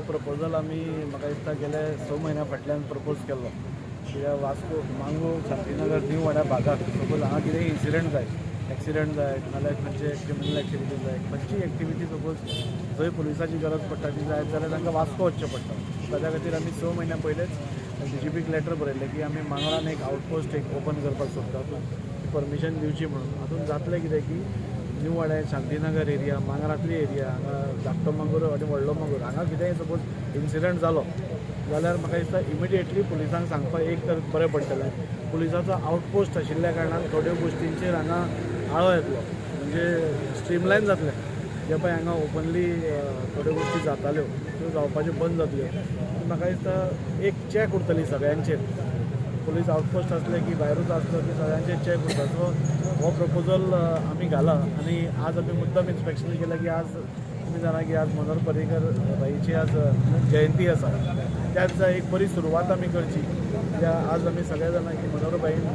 proposal आमी म्हाका दिसता गेल्या 6 म्हयन्या फाटल्यान प्रपोज केल्लो कित्याक वास्को मांगू शांतीनगर न्यू वाड्या भागात सपोज हांगा कितें इन्सिडंट जाय एक्सिडंट जाय नाल्यार खंयचे क्रिमिनल एक्टिविटी जाय खंयची एक्टिविटी सपोज जंय पुलिसाची गरज पडटा ती जाय जाल्यार तांकां वास्को वचचें पडटा ताज्या खातीर आमी 6 म्हयन्या पयलेच DGPक लेटर बरयलें की आमी मांगरान एक आउटपोस्ट एक ओपन करपाक सोदता परमिशन दिवची म्हणून हातून जातलें कितें की न्यू वाड्या शांतीनगर एरिया मांगरांतली एरिया हांगा धाकटो मांगूर आनी व्हडलो मांगूर हांगा कितेंय सपोज इन्सिडंट जालो जाल्यार म्हाका दिसता इमिडिएटली पुलिसांक सांगपाक एक तर बरें पडटलें पुलिसाचो आउटपोस्ट आशिल्ल्या कारणान थोड्यो गोश्टींचेर हांगा आळो येतलो म्हणजे स्ट्रीमलायन जातलें जे पळय हांगा ओपनली थोड्यो गोश्टी जाताल्यो त्यो जावपाच्यो बंद जातल्यो म्हाका दिसता एक चॅक उरतली सगळ्यांचेर पुलीस आउटपोस्ट आसले की भायरूच आसलो की सगळ्यांचेर चॅक उरता सो हो प्रपोजल आमी घाला आनी आज आमी मुद्दम इन्स्पेक्शन केला की आज तुम्ही जाणा की आज मनोहर पर्रीकर बाईची आज जयंती आसा त्या दिसा एक बरी सुरवात आमी करची कित्या आज आमी सगळे जाणा की मनोहर बाईन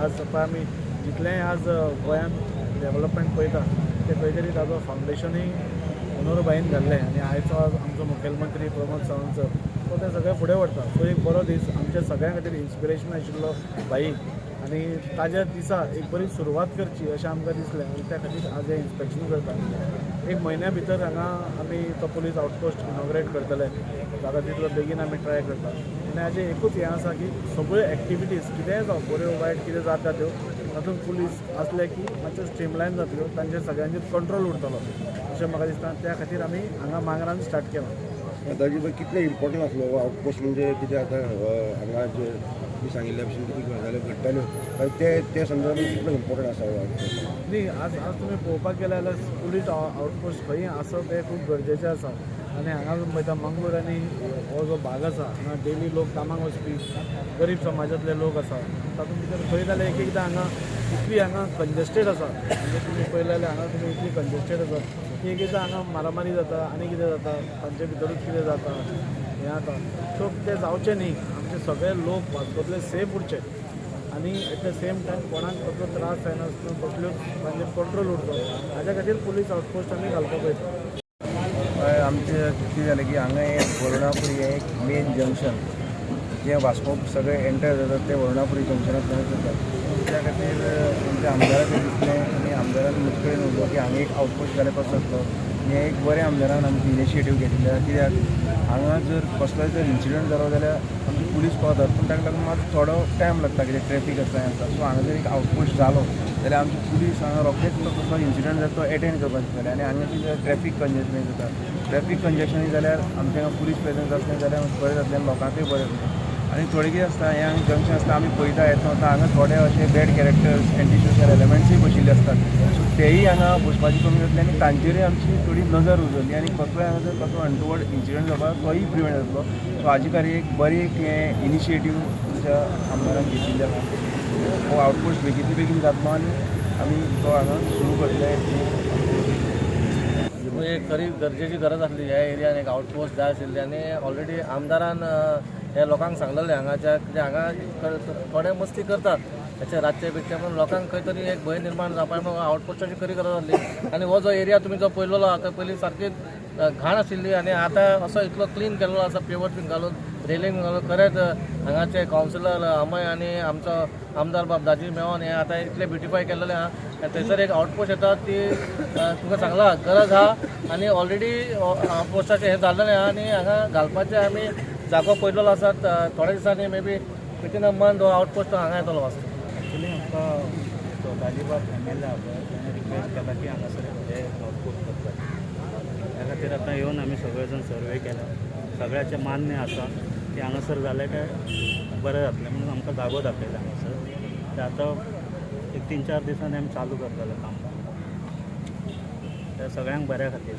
आज पळय आमी जितलेंय आज गोंयान डेव्हलपमेंट पळयता ते खंय तरी ताजो फावंडेशनूय मनोहर बाईन घाल्लें आनी आयचो आज आमचो मुखेलमंत्री प्रमोद सावंत सर तो ते सगळे फुडें व्हरता सो एक बरो दीस आमच्या सगळ्यां खातीर इन्स्पिरेशन आशिल्लो बाई आनी ताज्या दिसा एक बरी सुरवात करची अशें आमकां दिसलें आनी त्या खातीर आज हें इन्स्पेक्शन करता एक म्हयन्या भितर हांगा आमी तो पुलीस आउटपोस्ट इनॉग्रेट करतले जाता तितलो बेगीन आमी ट्राय करता आनी हाजें एकूच हें आसा की सगळ्यो एक्टिविटीज कितेंय जावं बऱ्यो वायट कितें जाता त्यो तातूंत पुलीस आसले की मातश्यो स्ट्रीमलायन जातल्यो तांचेर सगळ्यांचेर कंट्रोल उरतलो अशें म्हाका दिसता त्या खातीर आमी हांगा मांगरान स्टार्ट केलां दाजी कितले इम्पॉर्टंट आसलो हो आउटपोस्ट म्हणजे कितें आतां हांगा जे तुमी सांगिल्ल्या भशेन कितें गजाल्यो घडटाल्यो ते संदर्भात कितलो इम्पॉर्टंट आसा हो आउटपोस्ट न्ही आज तुमी पळोवपाक गेले जाल्यार पुलीस आउटपोस्ट खंय आसप हें खूब गरजेचें आसा आनी हांगा पळयता मंगळूर आनी हो जो भाग आसा हांगा डेली लोक कामाक वचपी गरीब समाजांतले लोक आसा तातूंत भितर खंय जाल्यार एक एकदां हांगा इतली हांगा कंजेस्टेड आसा म्हणजे तुमी पळयलें जाल्यार हांगा तुमी इतली कंजेस्टेड आसा की एक एकदां हांगा मारामारी जाता आनी कितें जाता तांचे भितरूच कितें जाता हें जाता सो तें जावचें न्ही आमचे सगळे लोक वास्कोतले सेफ उरचे आनी एट द सेम टायम कोणाक कसलो त्रास जायनासतना कसल्यो तांचेर कंट्रोल उरतो हाज्या खातीर पुलीस आउटपोस्ट आमी घालपाक वयता आमचें कितें जालें की हांगा एक वरुणापुरी एक मेन जंक्शन जे वास्को सगळे एंटर जातात ते वरुणापुरी जंक्शनांतल्यान जातात त्या खातीर आमच्या आमदाराक दिसलें आनी आमदारान म्हजे कडेन उलोवलो की हांगा एक आउटपोस्ट घालपाक शकतो हें एक बरें आमदारान आमची इनिशिएटीव घेतिल्ल्या कित्याक हांगा जर कसलोय जर इन्सिडंट जालो जाल्यार आमची पुलीस पावतात पूण ताका लागून मात थोडो टायम लागता कित्याक ट्रॅफीक आसता आसता सो हांगा जर एक आउटपोस्ट जालो जाल्यार आमची पुलीस हांगा रोखडेच तो कसलो इन्सिडंट जाता तो एटेंड करपाक शकतले आनी हांगाची जर ट्रॅफीक कंजेशन जाता ट्रॅफीक कंजेशनूय जाल्यार आमच्या हांगा पुलीस प्रेजन्स आसलें जाल्यार बरें जातलें लोकांकूय बरें जातलें आनी थोडें कितें आसता हें हांगा जंक्शन आसता आमी पळयता येता वता हांगा थोडे अशे बॅड कॅरेक्टर्स एंटी सोशल एलिमेंट्सूय बशिल्ले आसतात सो तेयी हांगा बसपाची कमी जातली आनी तांचेरूय आमची थोडी नजर उरतली आनी कसलोय हांगा जर कसलो अनटुवर्ड इन्सिडंट जावपाक तोय प्रिवेंट जातलो सो हाजे खातीर एक बरी एक हें इनिशिएटीव तुमच्या आमदारान घेतिल्लें आसा हो आउटपोस्ट बेगीन बेगीन जातलो आनी आमी तो हांगा सुरू करतले एक खरी गरजेची गरज आसली ह्या एरियान एक आउटपोस्ट जाय आशिल्ली आनी ऑलरेडी आमदारान हे लोकांक सांगलेलें हांगाच्या कित्याक हांगा थोडे मस्ती करतात त्याचे रातचे बितचे पण लोकांक खंय तरी एक भंय निर्माण जावपाक म्हणून आउटपोस्टाची खरी गरज आसली आनी हो जो एरिया तुमी जो पळयलेलो आतां पयलीं सारकी घाण आशिल्ली आनी आतां असो इतलो क्लीन केल्लो आसा पेवर बीन घालून रेलिंग घालून खरेंच हांगाचे कावन्सिलर अमय आनी आमचो आमदार बाबदाजी मेळोन हें आतां इतलें ब्युटिफाय केल्लेलें आहा थंयसर एक आउटपोस्ट येता ती तुका सांगला गरज आहा आनी ऑलरेडी आउटपोस्टाचें हें जाल्लेलें आहा आनी हांगा घालपाचें आमी जागो पळयलेलो आसा थोड्या दिसांनी may be within a month हो आउटपोस्ट हांगा येतलो वास्को एक्चुली आमकां दाजीबाब MLA आहा पळय ताणें रिक्वेस्ट केला की हांगासर हे आउटपोस्ट करतात त्या खातीर आतां येवन आमी सगळे जाण सर्वे केला सगळ्याचें मान्य आसा की हांगासर जालें काय बरें जातलें म्हणून आमकां जागो दाखयला हांगासर ते आतां एक 3-4 दिसांनी आमी चालू करतले काम त्या सगळ्यांक बऱ्या खातीर